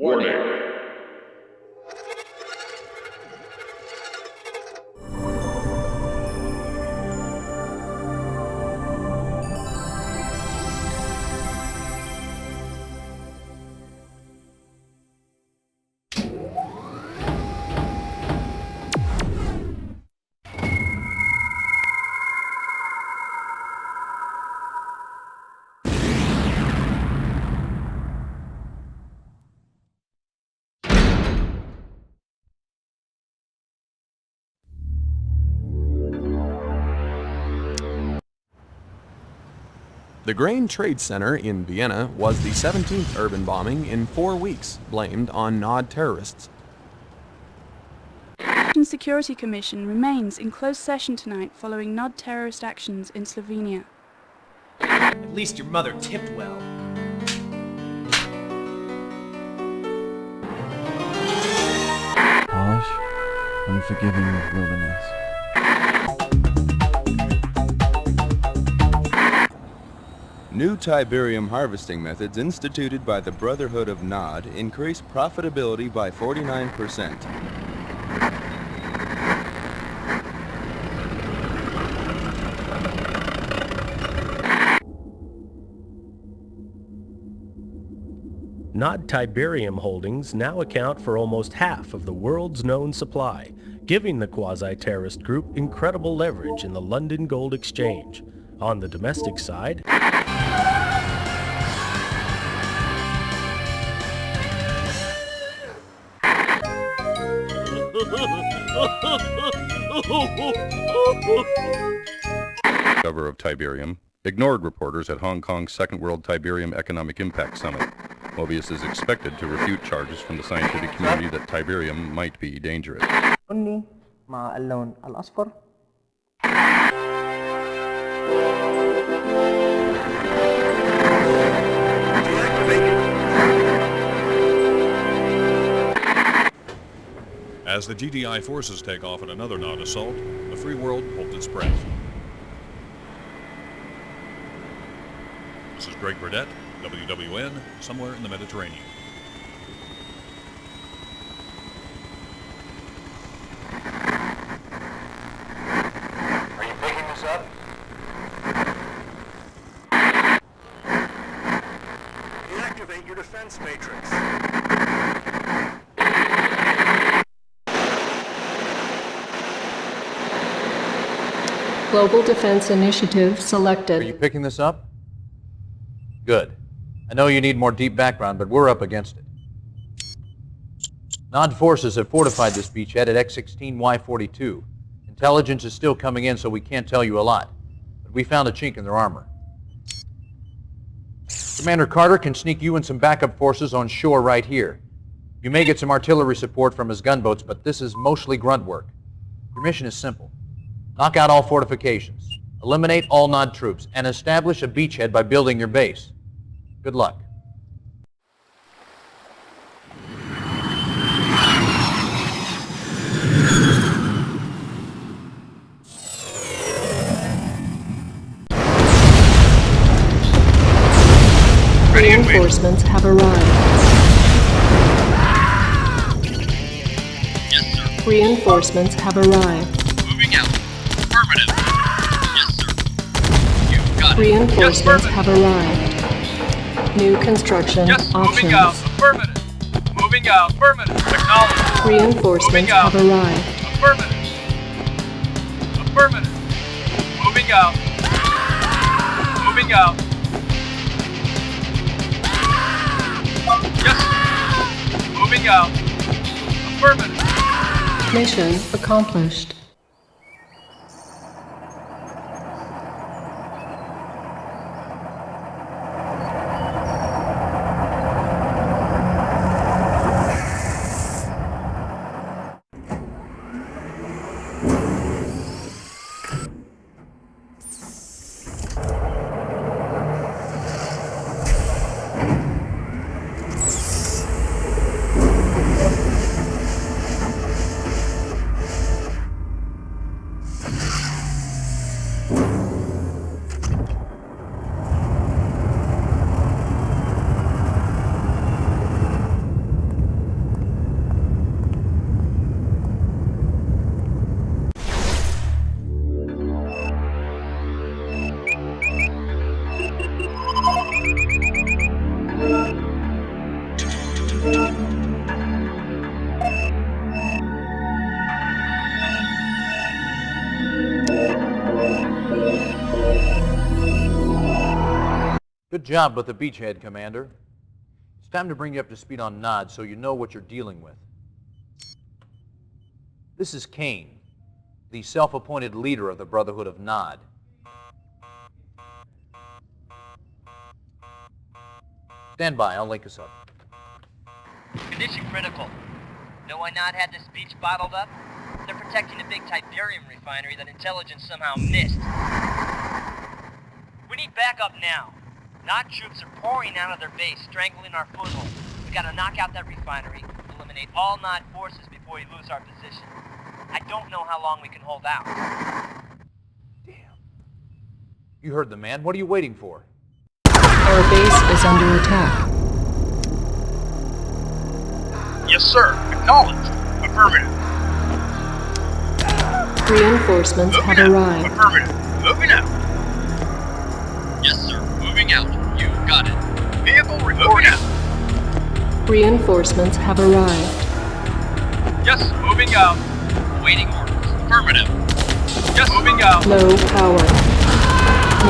Warning. The Grain Trade Center in Vienna was the 17th urban bombing in 4 weeks, blamed on Nod terrorists. The Security Commission remains in closed session tonight following Nod terrorist actions in Slovenia. At least your mother tipped well. Polish, unforgiving wilderness. New Tiberium harvesting methods instituted by the Brotherhood of Nod increase profitability by 49%. Nod Tiberium holdings now account for almost half of the world's known supply, giving the quasi-terrorist group incredible leverage in the London Gold Exchange. On the domestic side, cover of Tiberium ignored reporters at Hong Kong's Second World Tiberium Economic Impact Summit. Mobius is expected to refute charges from the scientific community that Tiberium might be dangerous. مع اللون الأصفر. As the GDI forces take off in another Nod assault, the free world holds its breath. This is Greg Burdett, WWN, somewhere in the Mediterranean. Are you picking this up? Deactivate your defense matrix. Global Defense Initiative selected. Are you picking this up? Good. I know you need more deep background, but we're up against it. Nod forces have fortified this beachhead at X-16Y42. Intelligence is still coming in, so we can't tell you a lot. But we found a chink in their armor. Commander Carter can sneak you and some backup forces on shore right here. You may get some artillery support from his gunboats, but this is mostly grunt work. Your mission is simple. Knock out all fortifications, eliminate all Nod troops, and establish a beachhead by building your base. Good luck. Reinforcements have arrived. Yes, sir. Reinforcements have arrived. Moving out. Affirmative. Yes, sir. You've got it. Reinforcements Yes, have arrived. New construction yes, options. moving out. Affirmative. Moving out. Affirmative. Acknowledge. Reinforcements have arrived. Affirmative. Affirmative. Moving out. Moving out. Yes. Moving out. Affirmative. Mission accomplished. Good job with the beachhead, Commander. It's time to bring you up to speed on Nod so you know what you're dealing with. This is Kane, the self-appointed leader of the Brotherhood of Nod. Stand by, I'll link us up. Condition critical. Know why Nod had this beach bottled up? They're protecting a big Tiberium refinery that intelligence somehow missed. We need backup now. Nod troops are pouring out of their base, strangling our foothold. We gotta knock out that refinery, eliminate all Nod forces before we lose our position. I don't know how long we can hold out. Damn. You heard the man. What are you waiting for? Our base is under attack. Yes, sir. Acknowledged. Affirmative. Reinforcements have arrived. Affirmative. Moving out. Yes, sir. Moving out. You got it. Vehicle reporting out. Reinforcements have arrived. Yes, moving out. Waiting orders. Affirmative. Yes, moving out. Low power.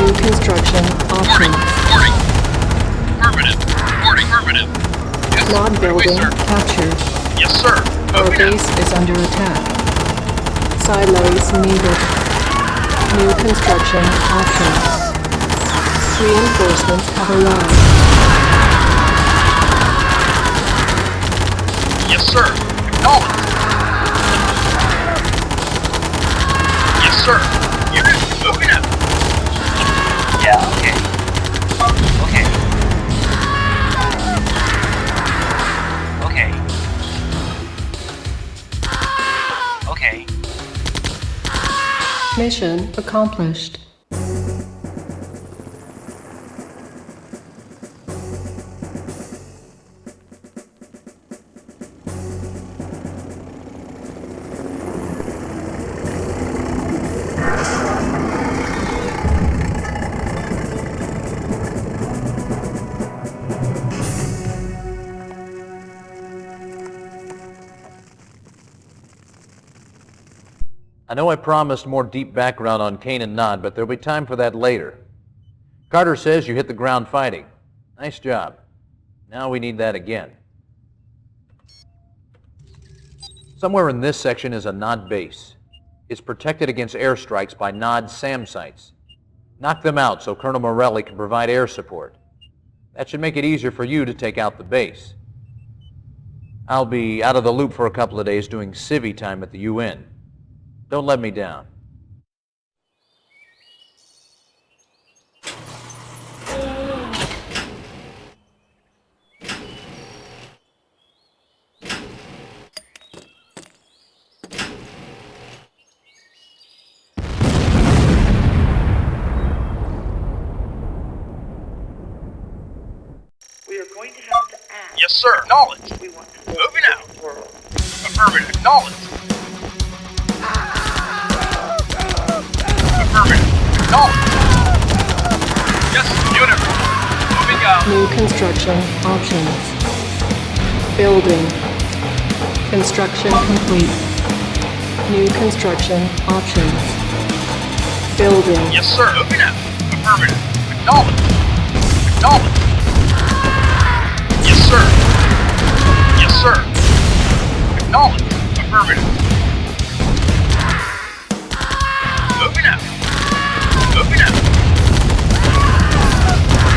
New construction options. Reporting. Affirmative. Reporting. Affirmative. Yes, Nod building captured. Yes, sir. Our base is under attack. Silos needed. New construction options. Reinforcements have arrived. Yes, sir. Acknowledged. Yes, sir. Unit moving out. Yeah, okay. Okay. Okay. Okay. Mission accomplished. I know I promised more deep background on Kane and Nod, but there'll be time for that later. Carter says you hit the ground fighting. Nice job. Now we need that again. Somewhere in this section is a Nod base. It's protected against airstrikes by Nod SAM sites. Knock them out so Colonel Morelli can provide air support. That should make it easier for you to take out the base. I'll be out of the loop for a couple of days doing civvy time at the UN. Don't let me down. We are going to have to ask. Yes, sir. Acknowledged. We want to moving out. Affirmative. Acknowledged. Affirmative. Acknowledged. Yes, unit. Moving out. New construction options. Building. Construction complete. New construction options. Building. Yes, sir. Moving out. Affirmative. Acknowledged. Acknowledged. Yes, sir. Yes, sir. Acknowledged. Affirmative. Moving out. Moving out.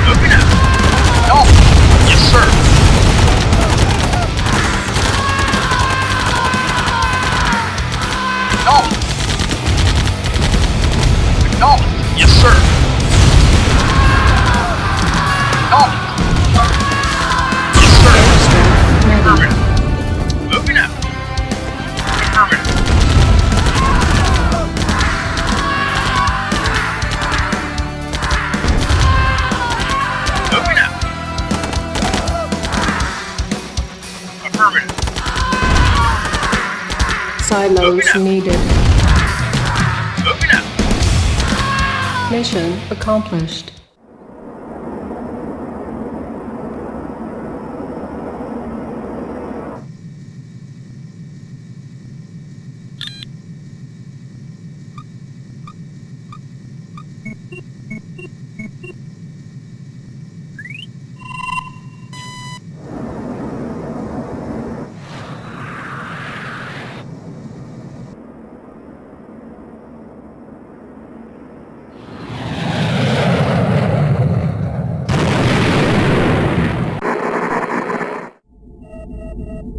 Moving out. Acknowledged. Yes, sir. Acknowledged. Acknowledged. Yes, sir. Acknowledged. Affirmative. Moving out. Affirmative. Moving out. Affirmative. Silos needed. Moving out. Mission accomplished.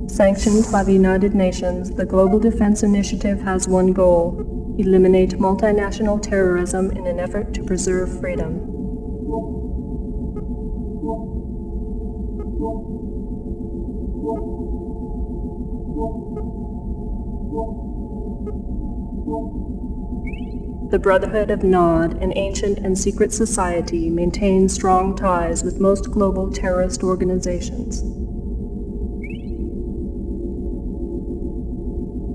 Sanctioned by the United Nations, the Global Defense Initiative has one goal: eliminate multinational terrorism in an effort to preserve freedom. The Brotherhood of Nod, an ancient and secret society, maintains strong ties with most global terrorist organizations.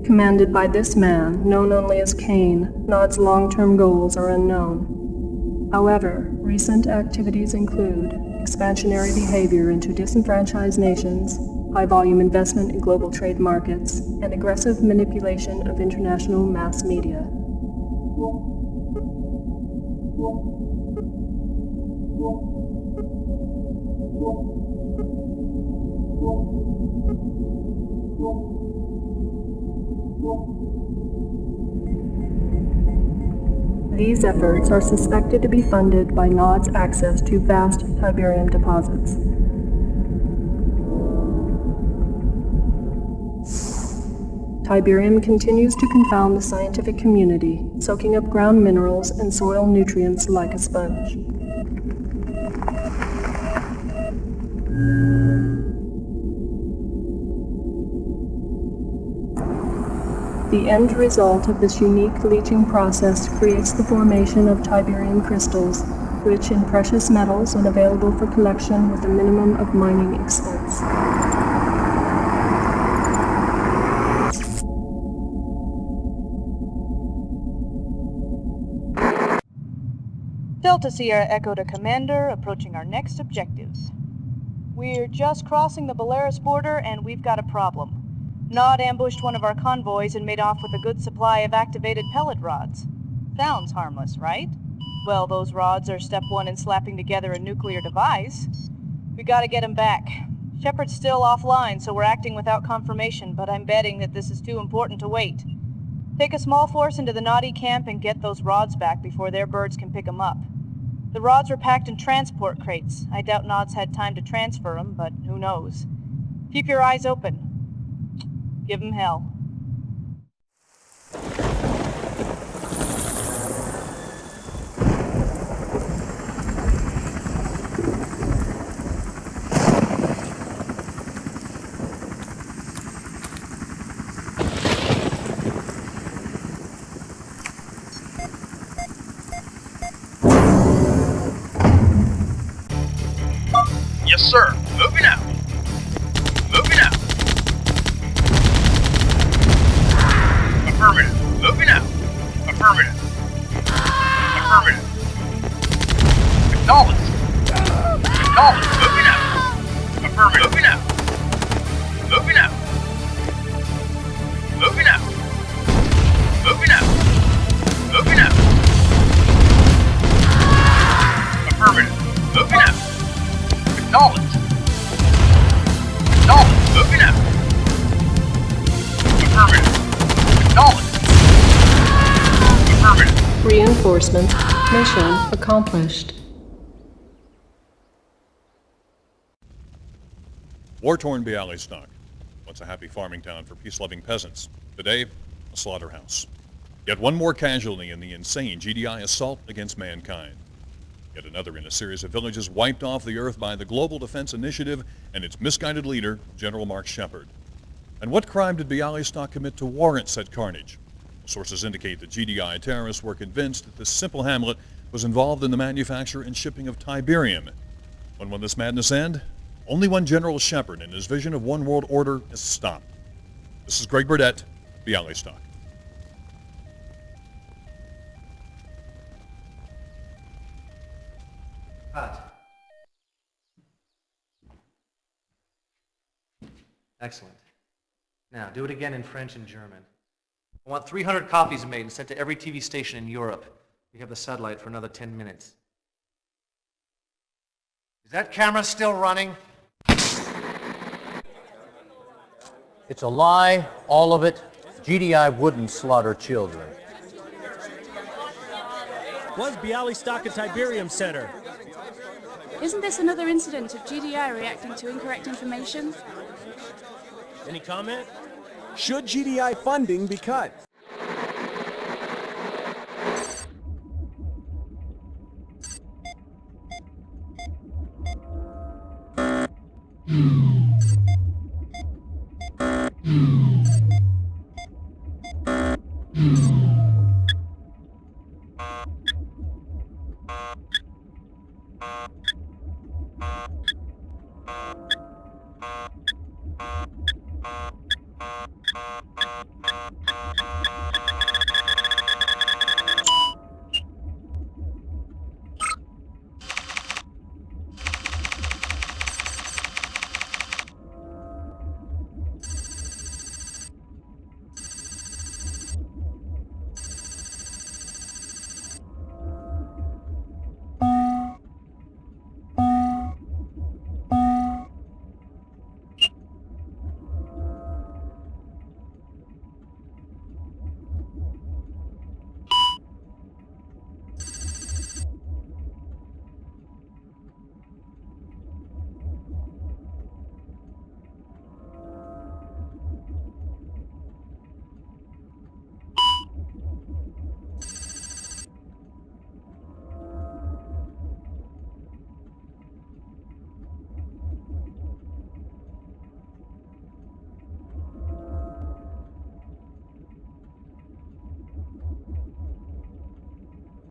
Commanded by this man, known only as Kane, Nod's long-term goals are unknown. However, recent activities include expansionary behavior into disenfranchised nations, high-volume investment in global trade markets, and aggressive manipulation of international mass media. These efforts are suspected to be funded by Nod's access to vast Tiberium deposits. Tiberium continues to confound the scientific community, soaking up ground minerals and soil nutrients like a sponge. The end result of this unique leaching process creates the formation of Tiberium crystals, rich in precious metals and available for collection with a minimum of mining expense. Delta Sierra Echo to Commander, approaching our next objective. We're just crossing the Belarus border and we've got a problem. Nod ambushed one of our convoys and made off with a good supply of activated pellet rods. Sounds harmless, right? Well, those rods are step one in slapping together a nuclear device. We gotta get him back. Shepard's still offline, so we're acting without confirmation, but I'm betting that this is too important to wait. Take a small force into the Noddy camp and get those rods back before their birds can pick them up. The rods were packed in transport crates. I doubt Nod's had time to transfer them, but who knows. Keep your eyes open. Give him hell. Yes, sir. Moving out. Moving out. Affirmative. Moving out. Affirmative. Affirmative. Acknowledged. Acknowledged. Moving out. Affirmative. Moving out. Moving out. Moving out. Moving out. Moving out. Affirmative. Moving out. Acknowledged. Acknowledged. Moving out. Affirmative. Acknowledged. Affirmative. Reinforcement. Mission accomplished. War-torn Bialystok, once a happy farming town for peace-loving peasants. Today, a slaughterhouse. Yet one more casualty in the insane GDI assault against mankind. Yet another in a series of villages wiped off the earth by the Global Defense Initiative and its misguided leader, General Mark Shepard. And what crime did Bialystok commit to warrant said carnage? Sources indicate that GDI terrorists were convinced that this simple hamlet was involved in the manufacture and shipping of Tiberium. When will this madness end? Only when General Shepard and his vision of one world order is stopped. This is Greg Burdett, Bialystok. Cut. Excellent. Now, do it again in French and German. I want 300 copies made and sent to every TV station in Europe. We have the satellite for another 10 minutes. Is that camera still running? It's a lie, all of it. GDI wouldn't slaughter children. Was Bialystok a Tiberium center? Isn't this another incident of GDI reacting to incorrect information? Any comment? Should GDI funding be cut?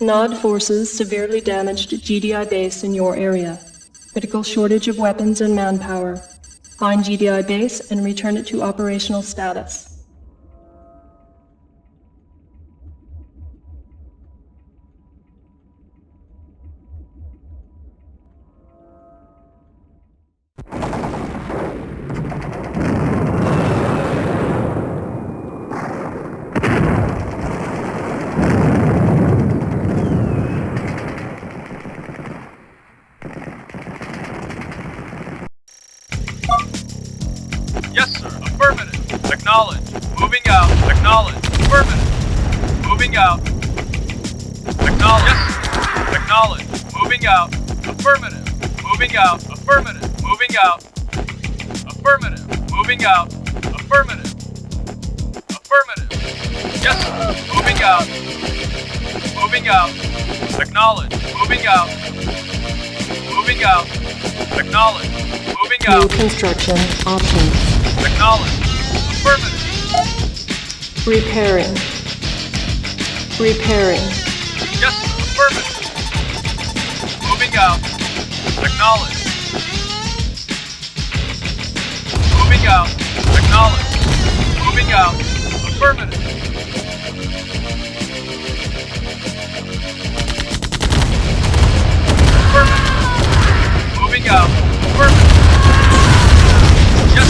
Nod forces severely damaged GDI base in your area. Critical shortage of weapons and manpower. Find GDI base and return it to operational status. Yes, sir. Affirmative. Acknowledge. Moving out. Acknowledge. Affirmative. Moving out. Acknowledge. Yes, sir. Acknowledge. Moving out. Affirmative. Moving out. Affirmative. Moving out. Affirmative. Moving out. Affirmative. Affirmative. Yes, sir. Moving out. Moving out. Acknowledge. Moving out. Moving out. Acknowledge. Moving out. New construction options. Acknowledge. Affirmative. Repairing. Repairing. Yes, sir. Affirmative. Moving out. Acknowledge. Moving out. Acknowledge. Moving out. Affirmative. Affirmative. Moving out. Affirmative. Yes.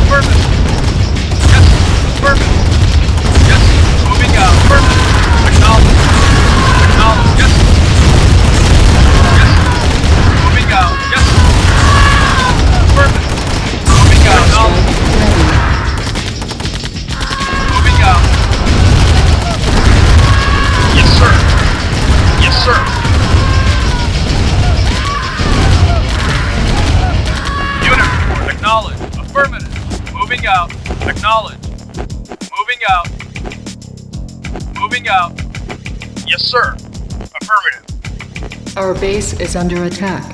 Affirmative. Yes. Affirmative. Yes. Moving out. Affirmative. Acknowledge. Acknowledge. Yes. Yes. Moving out. Yes. Affirmative. Moving out. Acknowledge. Moving out. Yes, sir. Yes, sir. Unit report. Acknowledge. Affirmative. Moving out. Acknowledge. Moving out. Moving out. Yes, sir. Affirmative. Our base is under attack.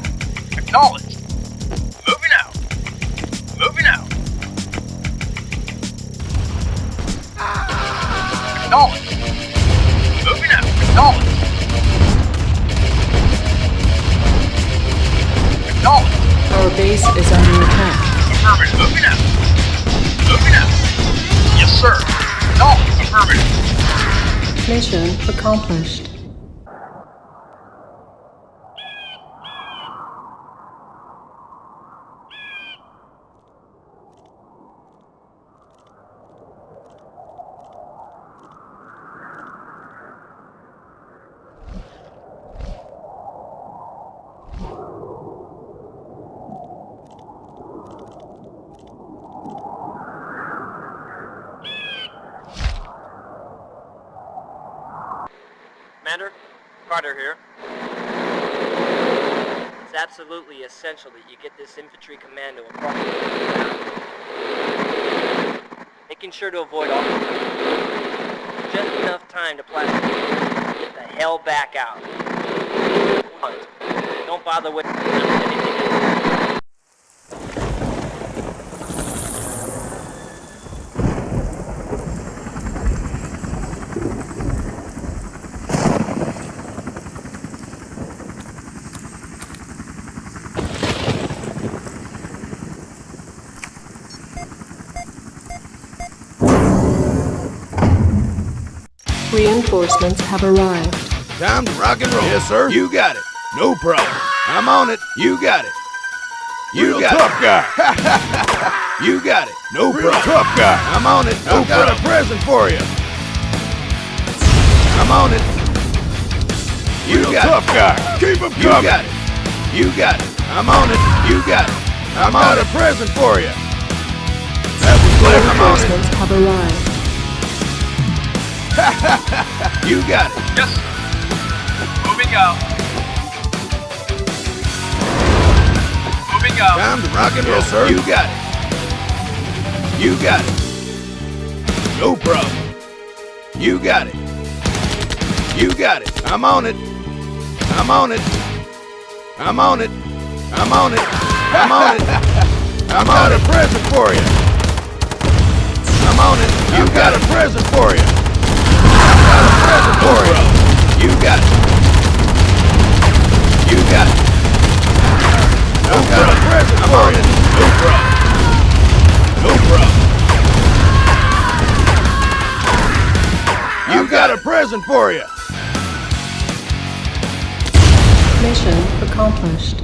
Acknowledged. Moving out. Moving out. Acknowledged. Moving out. Acknowledged. Acknowledged. Our base is under attack. Affirmative. Moving out. Moving out. Yes, sir. Acknowledged. Affirmative. Mission accomplished. Commander, Carter here. It's absolutely essential that you get this infantry commando approximately. making sure to avoid all just enough time to plastic. Get the hell back out. Don't bother with anything. Reinforcements have arrived. Time to rock and roll. Yes, sir. You got it. No problem. I'm on it. You got it. You got tough guy. You got it. No problem. Tough guy. I'm on it. No problem. Got a present for you. I'm on it. You got tough guy. Keep him coming. You got it. You got it. I'm on it. You got it. I'm on a present for you. That was clever. I'm on it. Reinforcements have arrived. You got it. Yes. Moving out. Moving out. Time to rock and roll. Yes, sir. You got it. You got it. No problem. You got it. You got it. I'm on it. I'm on it. I'm on it. I'm on it. I'm on it. I'm on a present for you. I'm on it. You got a present for you. Got a present for you. You got it. You got it. No got a present for you. No problem. No problem. You got a present for you. Mission accomplished.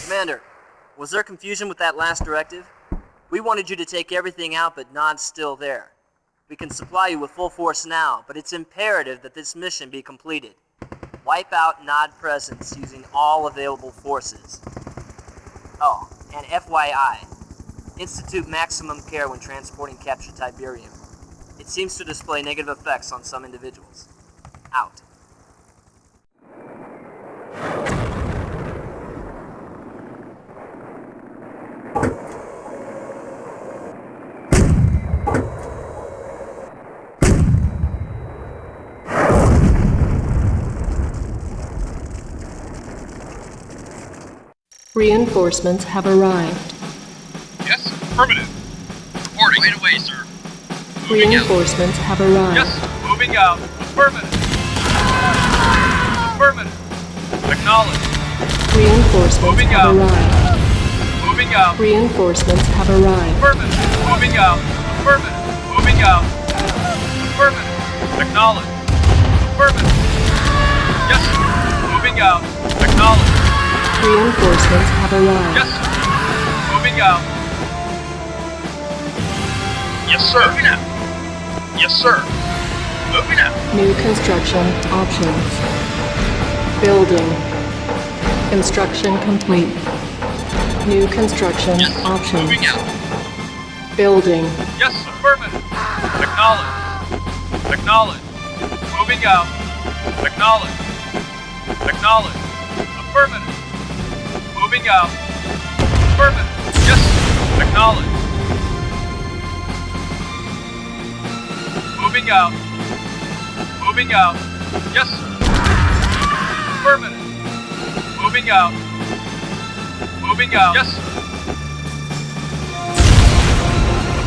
Commander, was there confusion with that last directive? We wanted you to take everything out, but Nod's still there. We can supply you with full force now, but it's imperative that this mission be completed. Wipe out Nod presence using all available forces. Oh, and FYI, institute maximum care when transporting captured Tiberium. It seems to display negative effects on some individuals. Out. Reinforcements have arrived. Yes, affirmative. Reporting. Right away, sir. Moving Reinforcements have arrived. Yes, moving out. Affirmative. Affirmative. Acknowledge. Reinforcements Moving have out. arrived. Moving out. Reinforcements have arrived. Affirmative. Moving out. Affirmative. Moving out. Affirmative. Acknowledge. Affirmative. Yes, moving out. Acknowledge. Reinforcements have arrived. Yes, moving out. Yes, sir. Moving out. Yes, sir. Moving out. New construction options. Building. Construction complete. New construction options. Moving out. Building. Yes, affirmative. Acknowledge. Acknowledge. Moving out. Acknowledge. Acknowledge. Affirmative. Moving out. Affirmative. Yes. Acknowledge. Moving out. Moving out. Yes, sir. Affirmative. Moving out. Moving out. Yes, sir.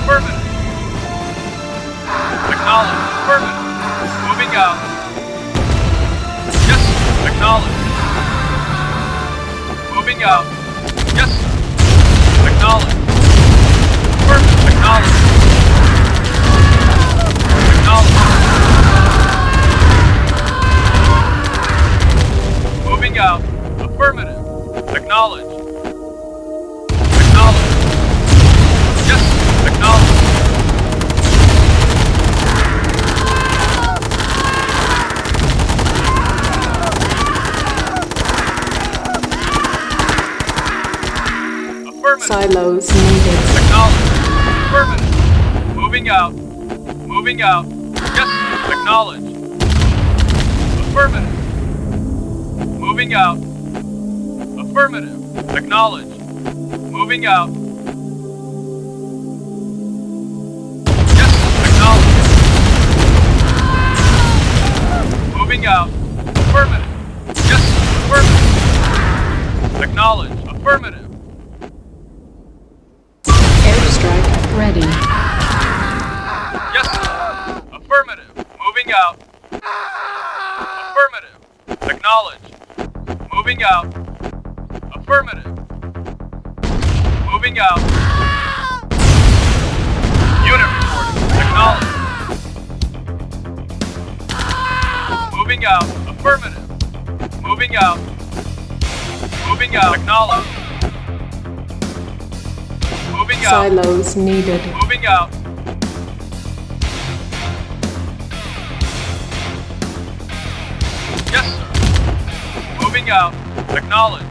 Affirmative. Acknowledge. Affirmative. Moving out. Yes, sir. Acknowledge. Moving out. Yes, sir. Acknowledge. Affirmative. Acknowledge. Acknowledge. Moving out. Affirmative. Acknowledge. Acknowledge. Yes, sir. Acknowledge. Silos needed. Acknowledge. Affirmative. Moving out. Moving out. Yes, acknowledge. Affirmative. Moving out. Affirmative. Acknowledged. Moving out. Yes, acknowledged. Moving out. Affirmative. Yes, affirmative. Acknowledged. Affirmative. Airstrike ready. Yes, sir. Affirmative. Moving out. Affirmative. Acknowledged. Moving out. Affirmative. Moving out. Unit reporting. Acknowledged. Moving out. Affirmative. Moving out. Moving out. Acknowledged. Moving out. Silos needed. Moving out. Yes, sir. Moving out. Acknowledged.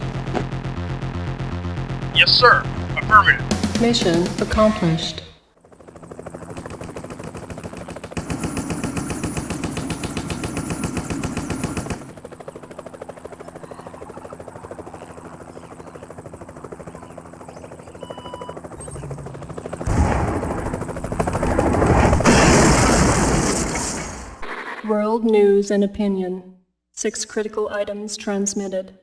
Yes, sir. Affirmative. Mission accomplished. World news and opinion. 6 critical items transmitted.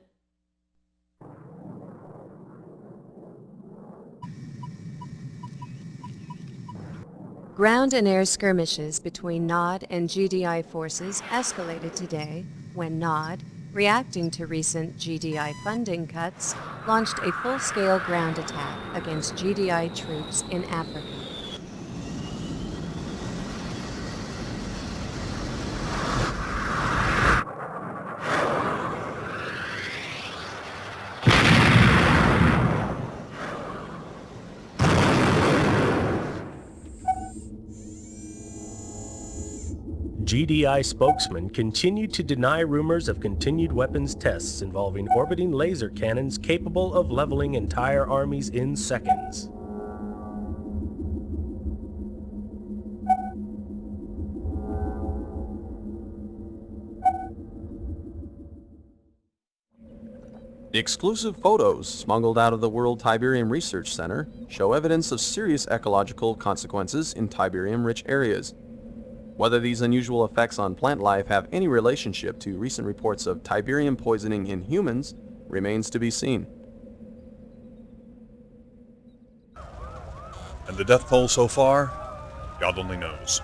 Ground and air skirmishes between NOD and GDI forces escalated today when NOD, reacting to recent GDI funding cuts, launched a full-scale ground attack against GDI troops in Africa. GDI spokesman continued to deny rumors of continued weapons tests involving orbiting laser cannons capable of leveling entire armies in seconds. Exclusive photos smuggled out of the World Tiberium Research Center show evidence of serious ecological consequences in Tiberium-rich areas. Whether these unusual effects on plant life have any relationship to recent reports of Tiberium poisoning in humans remains to be seen. And the death toll so far? God only knows.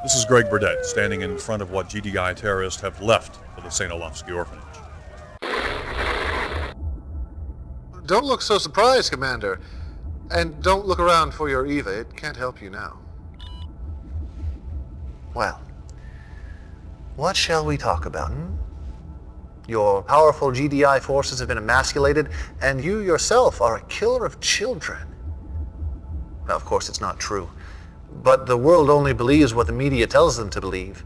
This is Greg Burdett, standing in front of what GDI terrorists have left of the St. Olafsky orphanage. Don't look so surprised, Commander. And don't look around for your Eva. It can't help you now. Well, what shall we talk about, Your powerful GDI forces have been emasculated, and you yourself are a killer of children. Now, of course, it's not true. But the world only believes what the media tells them to believe.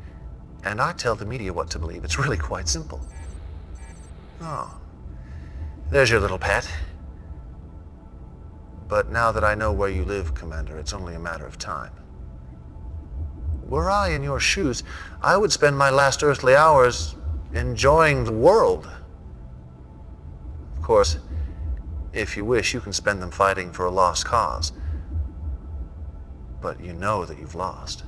And I tell the media what to believe. It's really quite simple. Oh, there's your little pet. But now that I know where you live, Commander, it's only a matter of time. Were I in your shoes, I would spend my last earthly hours enjoying the world. Of course, if you wish, you can spend them fighting for a lost cause. But you know that you've lost.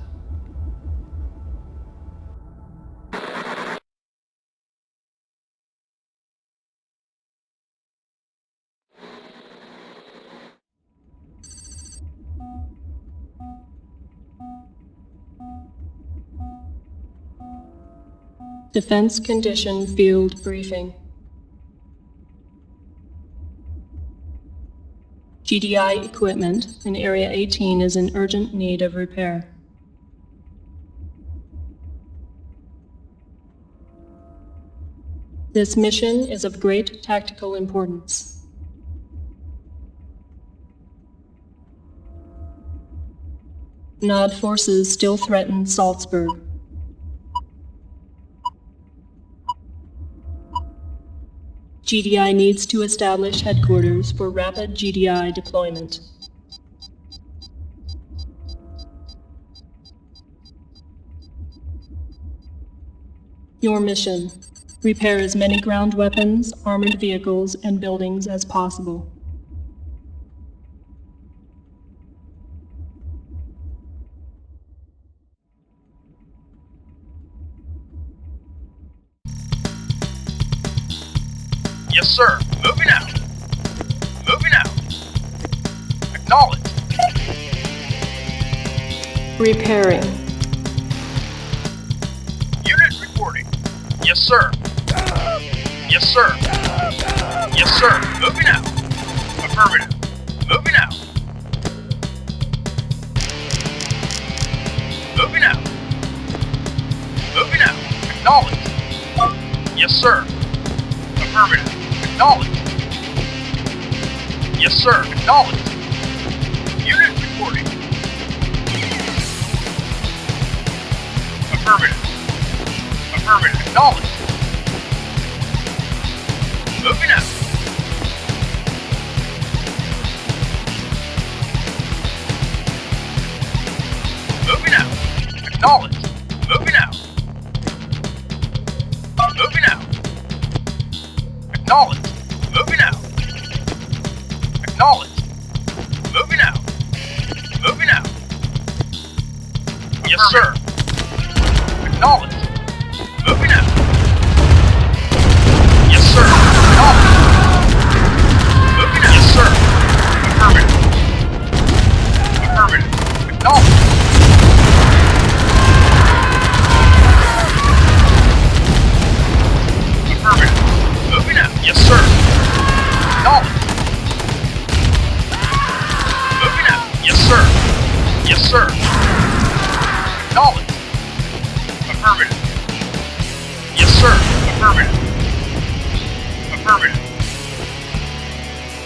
Defense Condition Field Briefing. GDI equipment in Area 18 is in urgent need of repair. This mission is of great tactical importance. NOD forces still threaten Salzburg. GDI needs to establish headquarters for rapid GDI deployment. Your mission: repair as many ground weapons, armored vehicles, and buildings as possible. Yes, sir. Moving out. Moving out. Acknowledge. Repairing. Unit reporting. Yes, sir. Yes, sir. Yes, sir. Moving out. Affirmative. Moving out. Moving out. Moving out. Acknowledge. Yes, sir. Affirmative. Acknowledge. Yes, sir. Acknowledge. Unit reporting. Affirmative. Affirmative. Acknowledge. Moving out. Moving out. Acknowledge. Moving out. Moving out. Acknowledge. Moving out. Acknowledge. Moving out. Moving out. Yes, sir. Acknowledge. Moving out. Yes, sir. Acknowledge. Moving out. Yes, sir. Affirmative. Affirmative. Acknowledge. Affirmative. Moving out. Yes, sir. Acknowledge. Moving out. Yes, sir. Yes, sir. Acknowledge. Affirmative. Yes, sir. Affirmative. Affirmative.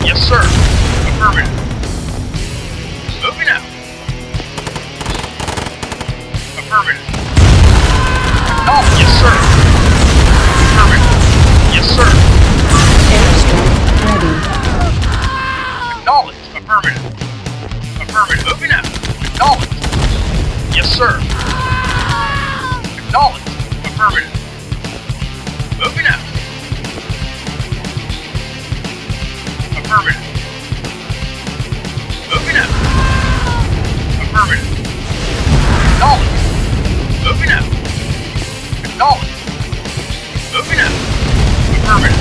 Yes, sir. Affirmative. Moving out. Affirmative. Acknowledge. Yes, sir. Affirmative. Yes, sir. Airstrike ready. Acknowledge. Affirmative. Affirmative. Moving out. Acknowledge. Yes, sir. Acknowledge. Affirmative. Moving out. Affirmative. Moving out. Affirmative. Acknowledge. Moving out. Acknowledge. Moving out. Affirmative.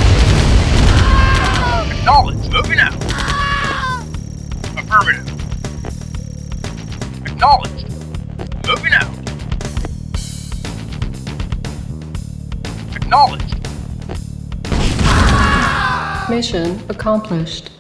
Acknowledge. Moving out. Affirmative. Acknowledged. Moving out. Acknowledged. Mission accomplished.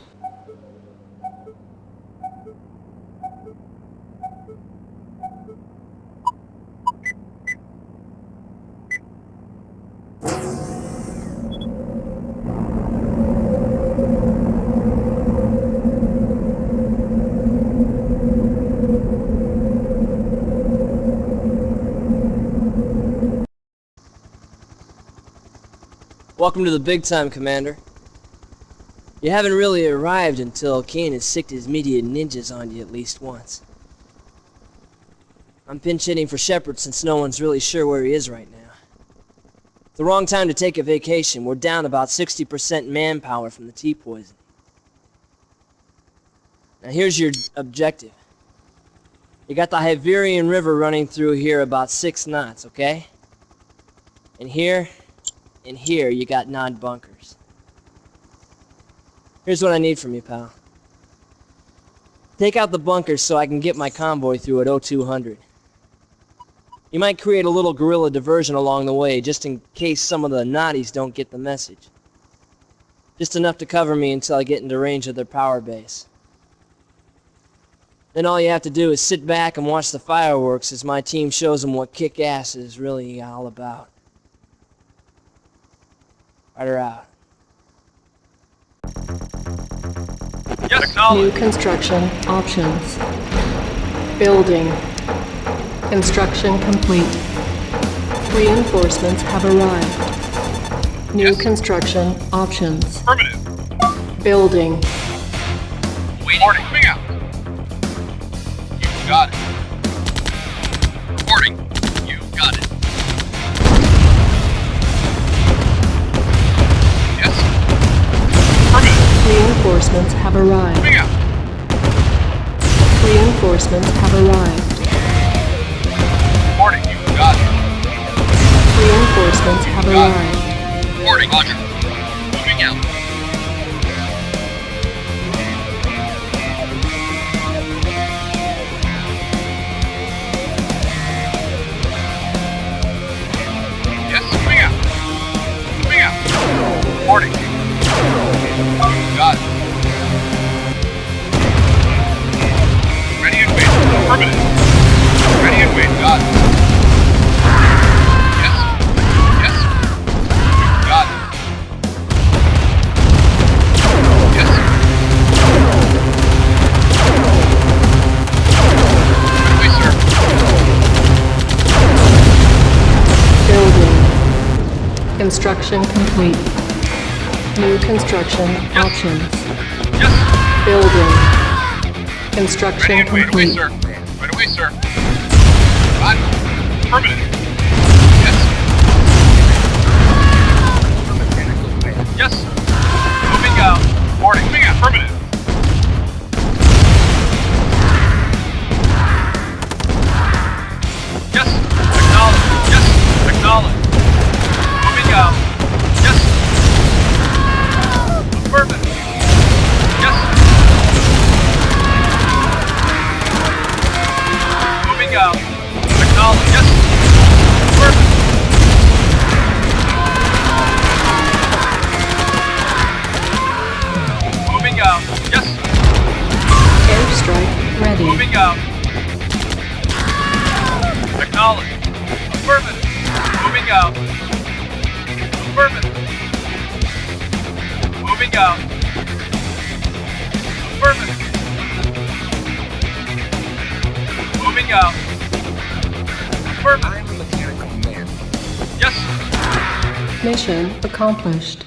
Welcome to the big time, Commander. You haven't really arrived until Kane has sicked his media ninjas on you at least once. I'm pinch hitting for Shepard since no one's really sure where he is right now. It's the wrong time to take a vacation. We're down about 60% manpower from the T-poison. Now here's your objective. You got the Hyverian River running through here about 6 knots, okay? And here you got 9 bunkers. Here's what I need from you, pal. Take out the bunkers so I can get my convoy through at 0200. You might create a little guerrilla diversion along the way, just in case some of the Nazis don't get the message. Just enough to cover me until I get into range of their power base. Then all you have to do is sit back and watch the fireworks as my team shows them what kick-ass is really all about. Rider out. Yes, New construction options. Building. Construction complete. Reinforcements have arrived. New construction options. Affirmative. Building. Reporting. Moving out. You got it. Reporting. You got it. arrived. Moving out. Reinforcements have arrived. Reporting, you got it. Reinforcements have arrived. Reporting, Roger. Moving out. Yes, moving out. Moving out. Reporting. You got it. Ready and wait. Affirmative. Ready and wait. Got it. Yes. Yes. You got it. Yes. Good way, sir. Building. Construction complete. New construction options. Yes. Building. Construction Ready and wait. Away, complete. sir. Right away, sir. Got it. Affirmative. Yes. Yes. Moving out. Reporting. Moving out. Affirmative. Yes. Acknowledge. Yes. Acknowledge. Moving out. Yes. Affirmative. Yes. Moving out. Acknowledge. Yes. Affirmative. Moving out. Yes. Airstrike ready. Moving out. Acknowledge. Affirmative. Moving out. Affirmative. Moving out. Affirmative. Moving out. Affirmative. I'm a mechanical man. Yes. Mission accomplished.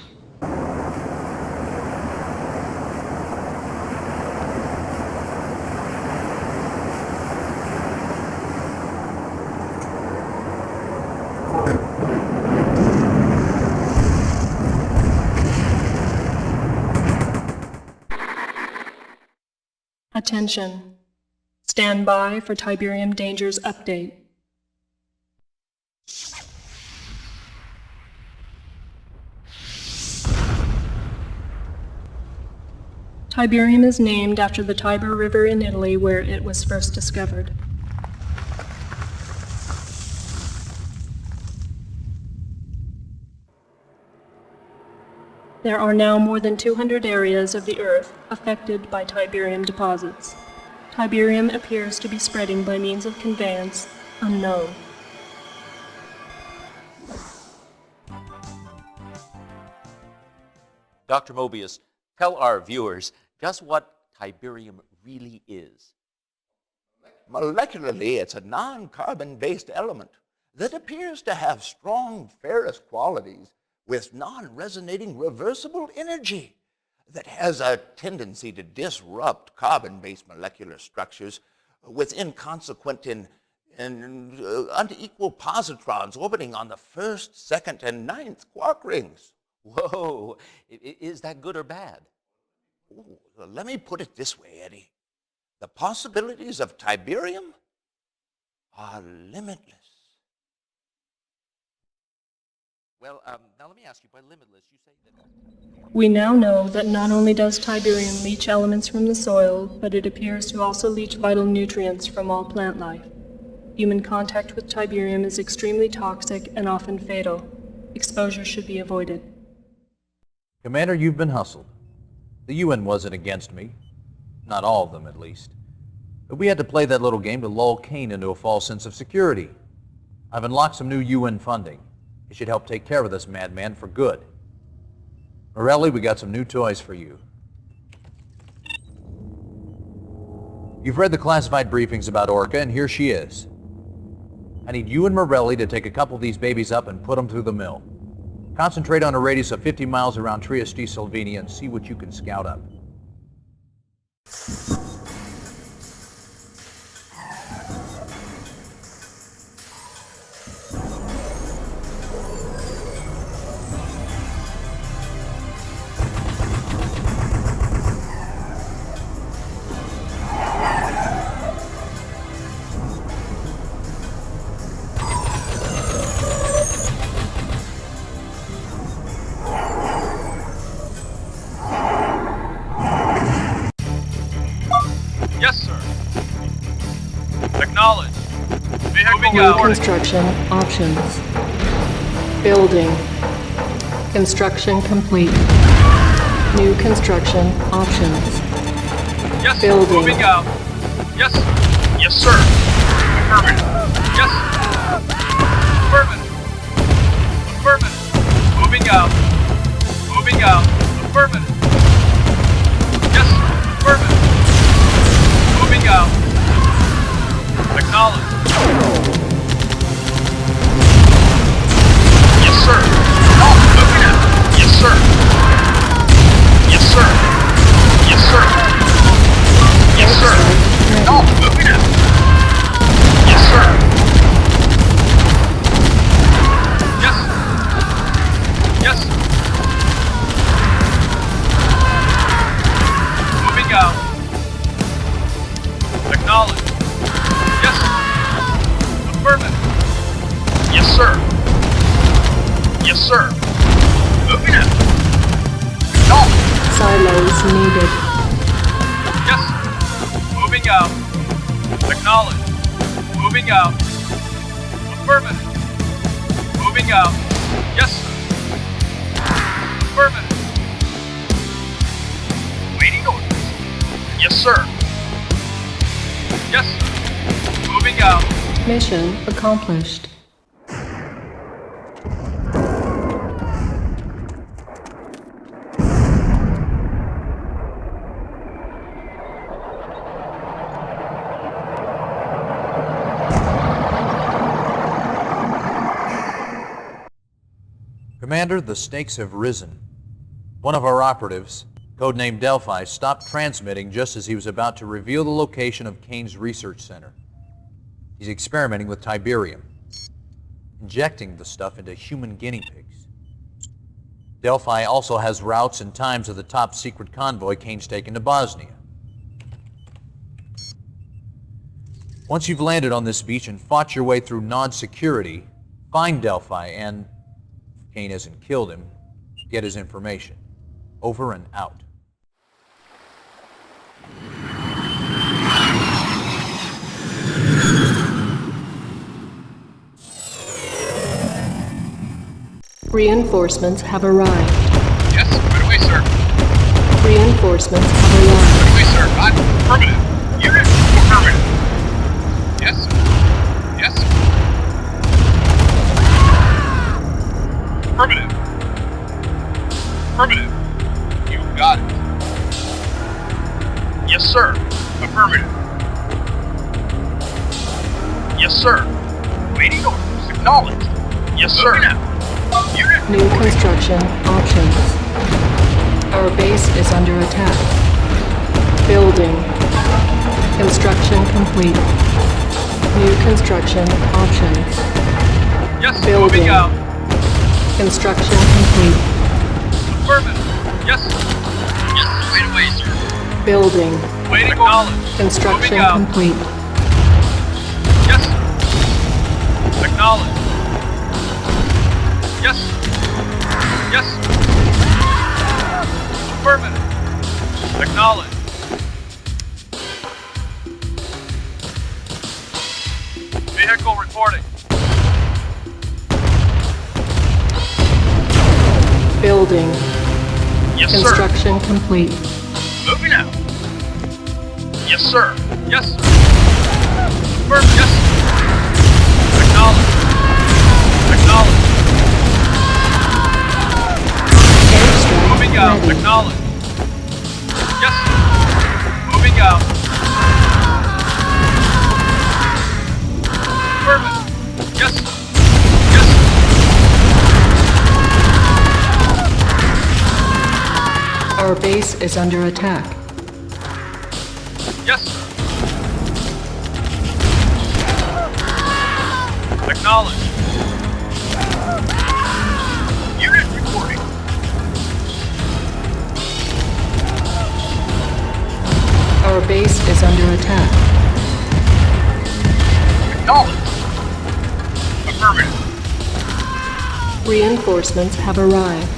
Attention. Stand by for Tiberium Dangers update. Tiberium is named after the Tiber River in Italy where it was first discovered. There are now more than 200 areas of the Earth affected by Tiberium deposits. Tiberium appears to be spreading by means of conveyance unknown. Dr. Mobius, tell our viewers just what Tiberium really is. Molecularly, it's a non-carbon-based element that appears to have strong ferrous qualities with non-resonating reversible energy that has a tendency to disrupt carbon-based molecular structures with inconsequent and unequal positrons orbiting on the first, second, and ninth quark rings. Whoa, is that good or bad? Ooh, let me put it this way, Eddie. The possibilities of Tiberium are limitless. Well, now let me ask you, by limitless, you say that... We now know that not only does Tiberium leach elements from the soil, but it appears to also leach vital nutrients from all plant life. Human contact with Tiberium is extremely toxic and often fatal. Exposure should be avoided. Commander, you've been hustled. The UN wasn't against me. Not all of them, at least. But we had to play that little game to lull Kane into a false sense of security. I've unlocked some new UN funding. It should help take care of this madman for good. Morelli, we got some new toys for you. You've read the classified briefings about Orca, and here she is. I need you and Morelli to take a couple of these babies up and put them through the mill. Concentrate on a radius of 50 miles around Trieste, Slovenia, and see what you can scout up. Acknowledged. Vehicle New reporting. construction options. Building. Construction complete. New construction options. Yes, Building. moving out. Yes. Yes, sir. Affirmative. Yes. Affirmative. Affirmative. Moving out. Moving out. Affirmative. Yes. Affirmative. Moving out. Acknowledge. Yes, sir. Oh, moving out. Yes, sir. Yes, sir. Yes, sir. Yes, sir. Oh, moving out. Yes, sir. Yes. Yes. Moving out. Acknowledge. Yes. Affirmative. Yes, sir. Yes, sir. Moving out. Acknowledge. Silos needed. Yes. Moving out. Acknowledge. Moving out. Affirmative. Moving out. Yes, sir. Affirmative. Waiting orders. Yes, sir. Yes, sir. Moving out. Mission accomplished. Commander, the stakes have risen. One of our operatives, codenamed Delphi, stopped transmitting just as he was about to reveal the location of Kane's research center. He's experimenting with Tiberium, injecting the stuff into human guinea pigs. Delphi also has routes and times of the top secret convoy Kane's taken to Bosnia. Once you've landed on this beach and fought your way through Nod's security, find Delphi and, if Kane hasn't killed him, get his information. Over and out. Reinforcements have arrived. Yes, right away, sir. Reinforcements have arrived. Right away, sir. On. Affirmative. Unit. Affirmative. Yes, sir. Yes, sir. Affirmative. Affirmative. You got it. Yes, sir. Affirmative. Yes, sir. Waiting orders. Acknowledged. Yes, sir. Unit. New construction options. Our base is under attack. Building. Construction complete. New construction options. Yes, Building. moving out. Construction complete. Affirmative. Yes. Yes, right away, sir. Building. Waiting. Acknowledged. Construction Moving out. complete. Yes. Acknowledged. Yes. Yes. Affirmative. Acknowledged. Vehicle reporting. Building. Yes, sir. Construction complete. Moving out. Yes, sir. Yes, sir. Affirm. Yes. Acknowledged. Acknowledged. Moving out. Ready. Acknowledged. Yes. Moving out. Affirmative. Yes. Yes. Our base is under attack. Yes, sir. Acknowledged. Unit reporting. Our base is under attack. Acknowledged. Affirmative. Reinforcements have arrived.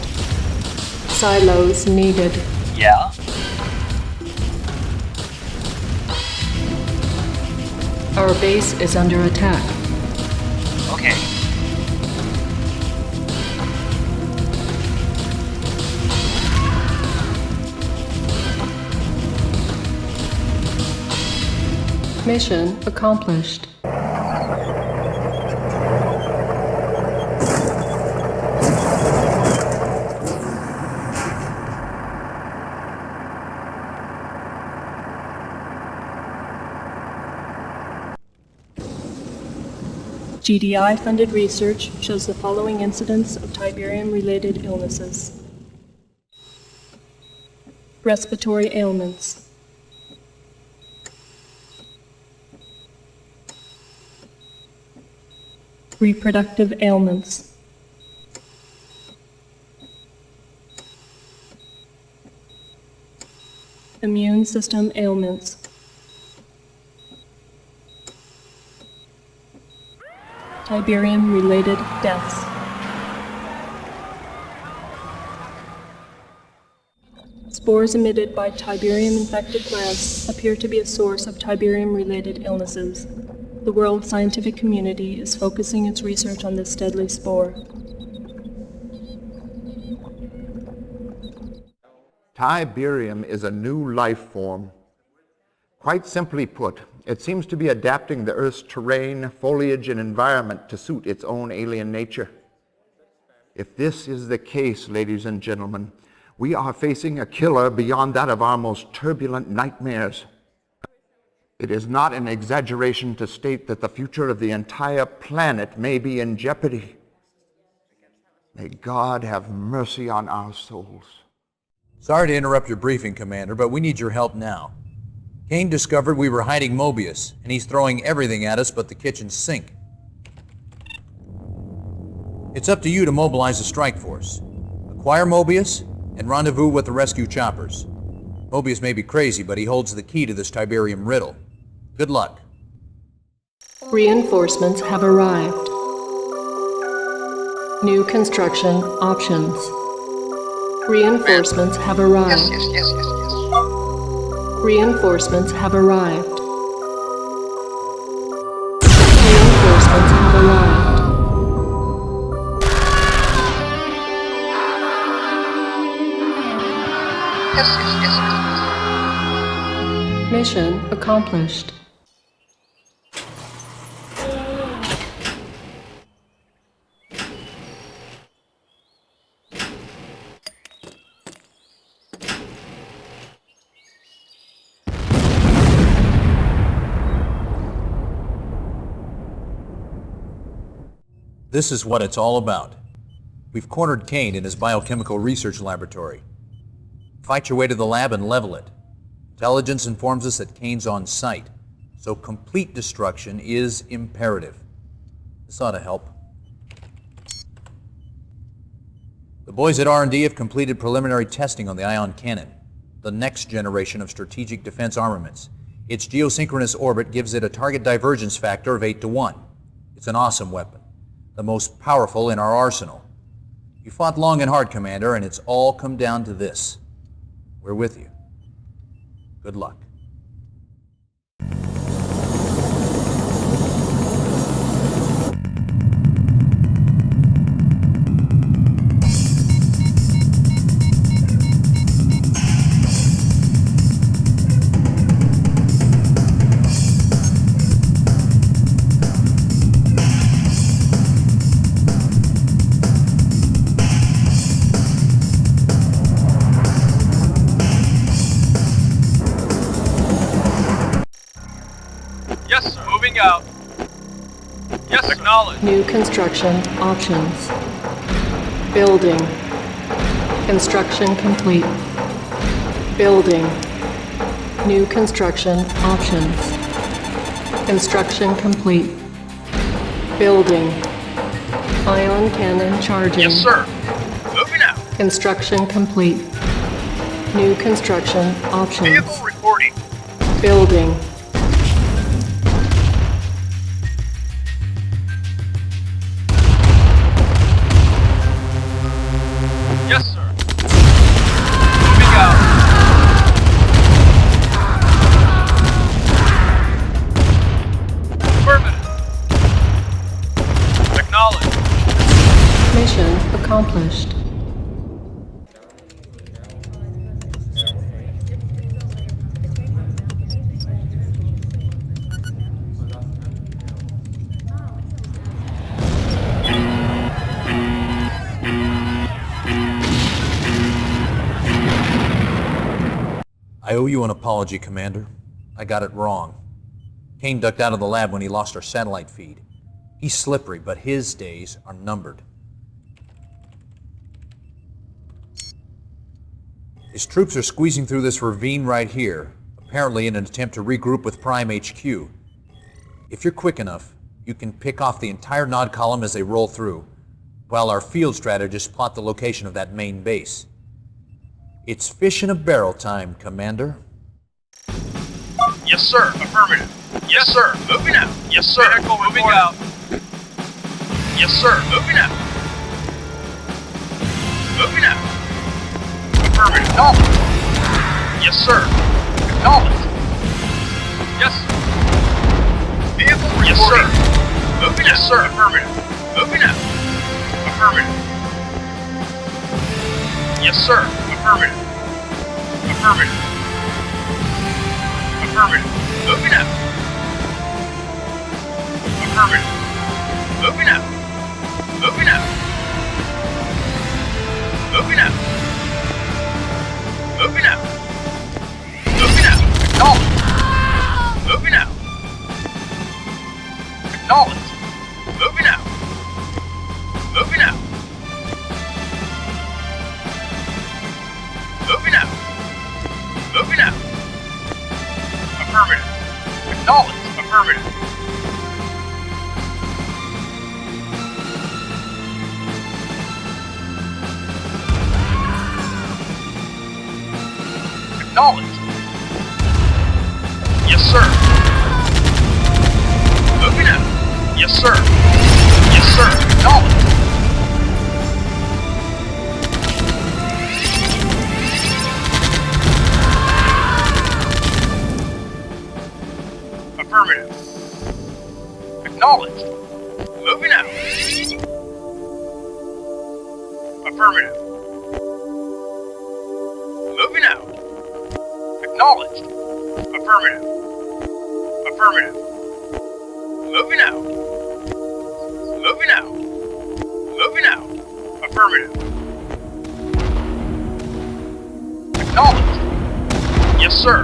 Silos needed. Yeah? Our base is under attack. Okay. Mission accomplished. GDI-funded research shows the following incidents of Tiberium-related illnesses. Respiratory ailments. Reproductive ailments. Immune system ailments. Tiberium-related deaths. Spores emitted by Tiberium-infected plants appear to be a source of Tiberium-related illnesses. The world scientific community is focusing its research on this deadly spore. Tiberium is a new life form. Quite simply put, it seems to be adapting the Earth's terrain, foliage, and environment to suit its own alien nature. If this is the case, ladies and gentlemen, we are facing a killer beyond that of our most turbulent nightmares. It is not an exaggeration to state that the future of the entire planet may be in jeopardy. May God have mercy on our souls. Sorry to interrupt your briefing, Commander, but we need your help now. Kane discovered we were hiding Mobius, and he's throwing everything at us but the kitchen sink. It's up to you to mobilize the strike force. Acquire Mobius, and rendezvous with the rescue choppers. Mobius may be crazy, but he holds the key to this Tiberium riddle. Good luck. Reinforcements have arrived. New construction options. Reinforcements have arrived. Yes. Reinforcements have arrived. Reinforcements have arrived. Yes. Mission accomplished. This is what it's all about. We've cornered Kane in his biochemical research laboratory. Fight your way to the lab and level it. Intelligence informs us that Kane's on site, so complete destruction is imperative. This ought to help. The boys at R&D have completed preliminary testing on the ion cannon, the next generation of strategic defense armaments. Its geosynchronous orbit gives it a target divergence factor of 8-to-1. It's an awesome weapon, the most powerful in our arsenal. You fought long and hard, Commander, and it's all come down to this. We're with you. Good luck. Yes, sir. Moving out. Yes, sir. Acknowledged. New construction options. Building. Construction complete. Building. New construction options. Construction complete. Building. Ion cannon charging. Yes, sir. Moving out. Construction complete. New construction options. Vehicle reporting. Building. Yes, sir. Moving out. accomplished. I owe you an apology, Commander. I got it wrong. Kane ducked out of the lab when he lost our satellite feed. He's slippery, but his days are numbered. His troops are squeezing through this ravine right here, apparently in an attempt to regroup with Prime HQ. If you're quick enough, you can pick off the entire Nod column as they roll through, while our field strategists plot the location of that main base. It's fish in a barrel time, Commander. Yes, sir. Affirmative. Yes, sir. Moving out. Yes, sir. Vehicle moving out. Yes, sir. Moving out. Moving out. Affirmative. Acknowledged. Yes, sir. Acknowledged. Yes. Vehicle reporting. Yes, sir. Moving out. Yes, sir. Affirmative. Moving out. Affirmative. Yes, sir. Affirmative. Affirmative. Affirmative. Moving out. Affirmative. Moving out. Moving out. Moving out. Moving out. Moving out. Acknowledged. Moving out. Acknowledged. Moving out. Moving out. Moving out. Moving out. Affirmative. Acknowledged. Affirmative. Acknowledged. Yes, sir. Moving out. Yes, sir. Yes, sir. Acknowledged. Affirmative. Acknowledged. Moving out. Affirmative. Moving out. Acknowledged. Affirmative. Affirmative. Moving out. Moving out. Moving out. Affirmative. Acknowledged. Yes, sir.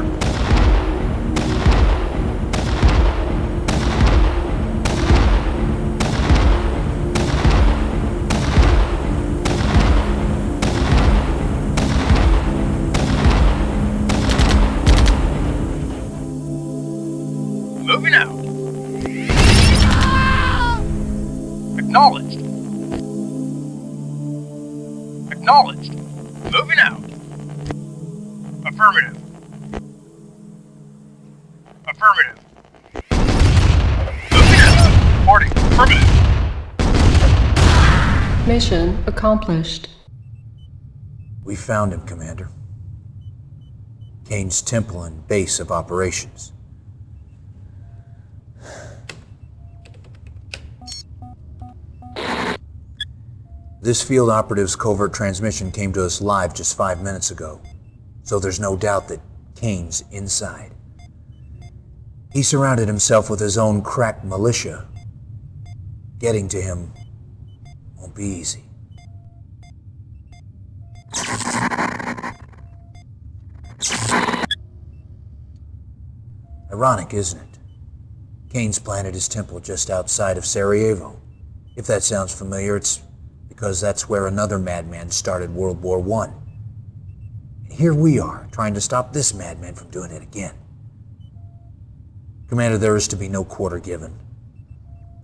Moving out. Acknowledged. Acknowledged. Moving out. Affirmative. Affirmative. Moving out. Reporting. Affirmative. Mission accomplished. We found him, Commander. Kane's temple and base of operations. This field operative's covert transmission came to us live just 5 minutes ago, so there's no doubt that Kane's inside. He surrounded himself with his own crack militia. Getting to him won't be easy. Ironic, isn't it? Kane's planted his temple just outside of Sarajevo. If that sounds familiar, it's because that's where another madman started World War I. And here we are, trying to stop this madman from doing it again. Commander, there is to be no quarter given.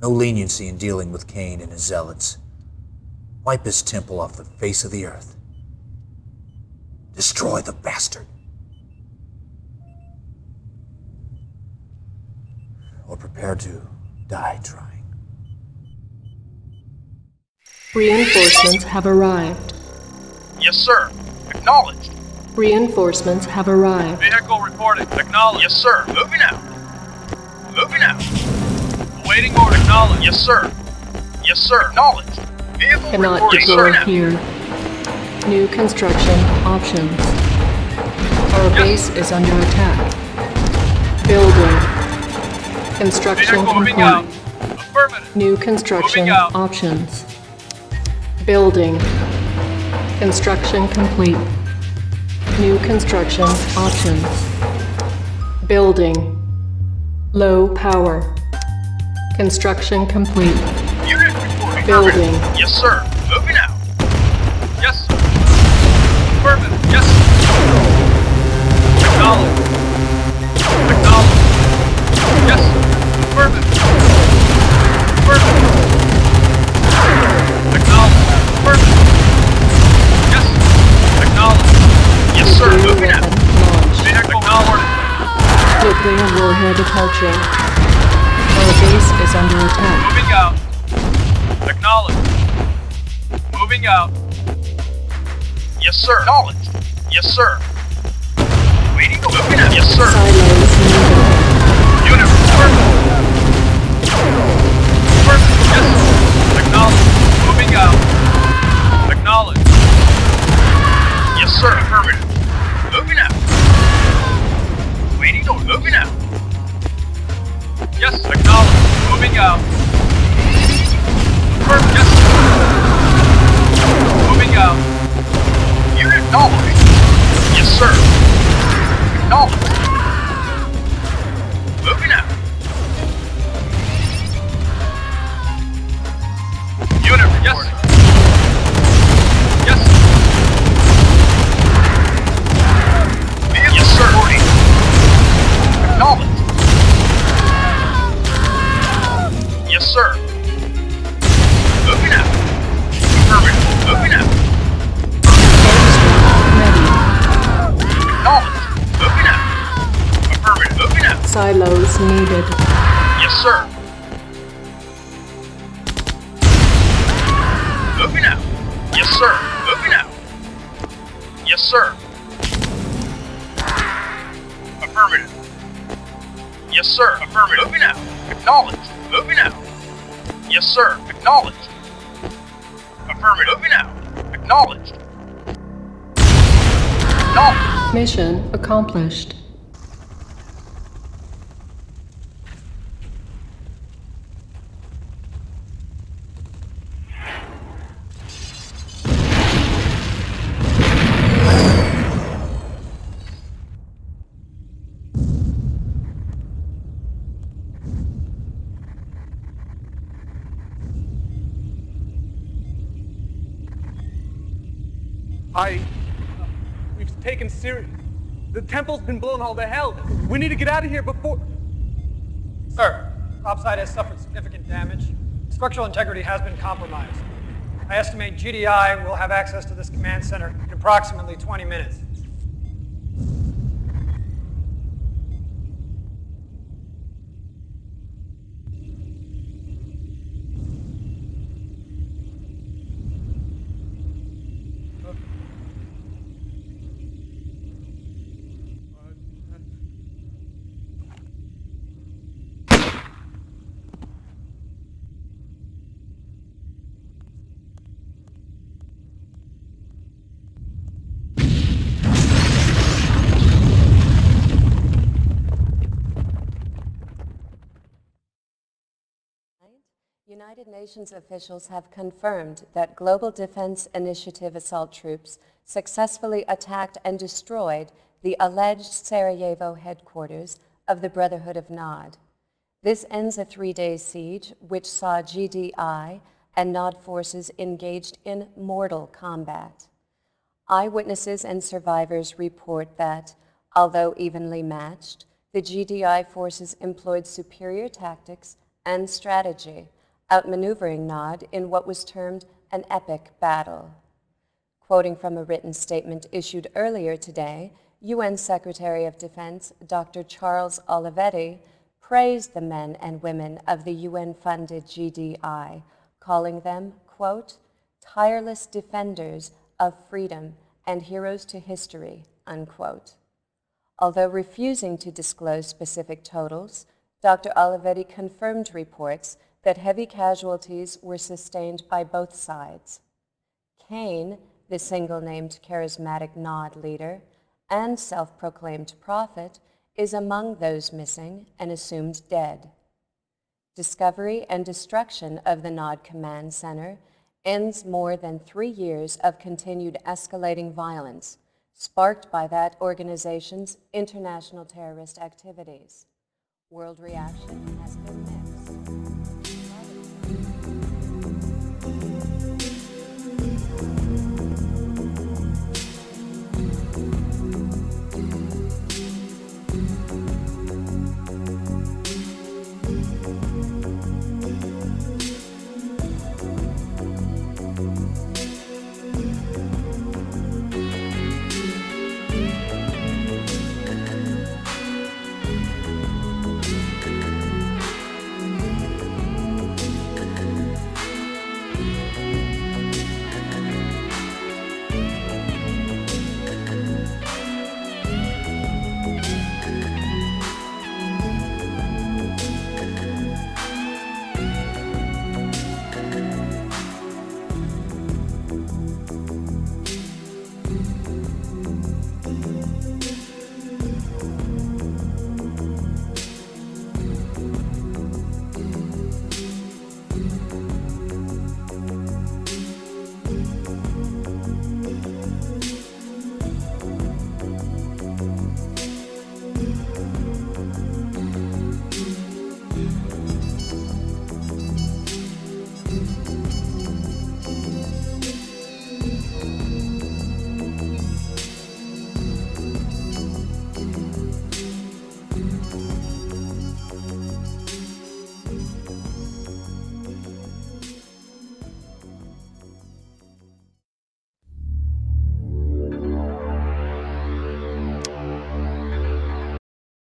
No leniency in dealing with Kane and his zealots. Wipe his temple off the face of the earth. Destroy the bastard. Or prepare to die trying. Reinforcements have arrived. Yes, sir. Acknowledged. Reinforcements have arrived. Vehicle reporting. Acknowledged. Yes, sir. Moving out. Moving out. Awaiting order. Acknowledged. Yes, sir. Yes, sir. Acknowledged. Vehicle Cannot reporting. deploy Yes, sir. here. New construction options. Our base is under attack. Building. Construction Vehicle moving complete. out. Affirmative. New construction Moving out. options. Building. Construction complete. New construction options. Building. Low power. Construction complete. Unit reporting. Building. Affirmative. Yes, sir. Moving out. Yes, sir. Affirmative. Yes, sir. Acknowledge. Acknowledge. Yes, sir. Affirmative. Affirmative. Acknowledge. Affirmative. Yes, sir. Acknowledge. Yes, sir. Nuclear Moving out. weapon launched. Vehicle acknowledged. Nuclear warhead departure. Our base is under attack. Moving out. Acknowledge. Moving out. Yes, sir. Acknowledge. Yes, sir. Waiting. Moving out. Yes, sir. Silos needed. Unit affirmative. Affirmative. Yes, sir. Acknowledge. Moving out. Acknowledge. Yes, sir. Affirmative. Moving out. Waiting. Moving out. Yes, acknowledge. Moving out. Affirmative. Yes, sir. Moving out. Unit acknowledged. Yes, sir. Acknowledged. Moving out. Unit, yes, sir. Yes, sir. Yes, sir. Acknowledged. Yes, sir. Moving out. Affirmative. Moving out. Acknowledged. Moving out. Affirmative. Moving out. Silos needed. Yes, sir. Moving out. Yes, sir. Moving out. Yes, sir. Affirmative. Yes, sir. Affirmative. Moving out. Acknowledged. Moving out. Yes, sir. Acknowledged. Affirmative. Moving out. Acknowledged. Acknowledged. Mission accomplished. We've taken serious. The temple's been blown all to hell. We need to get out of here before... Sir, topside has suffered significant damage. Structural integrity has been compromised. I estimate GDI will have access to this command center in approximately 20 minutes. United Nations officials have confirmed that Global Defense Initiative assault troops successfully attacked and destroyed the alleged Sarajevo headquarters of the Brotherhood of Nod. This ends a 3-day siege which saw GDI and Nod forces engaged in mortal combat. Eyewitnesses and survivors report that, although evenly matched, the GDI forces employed superior tactics and strategy, outmaneuvering Nod in what was termed an epic battle. Quoting from a written statement issued earlier today, UN Secretary of Defense Dr. Charles Olivetti praised the men and women of the UN-funded GDI, calling them, quote, tireless defenders of freedom and heroes to history, unquote. Although refusing to disclose specific totals, Dr. Olivetti confirmed reports that heavy casualties were sustained by both sides. Cain, the single-named charismatic Nod leader and self-proclaimed prophet, is among those missing and assumed dead. Discovery and destruction of the Nod Command Center ends more than 3 years of continued escalating violence, sparked by that organization's international terrorist activities. World reaction has been mixed.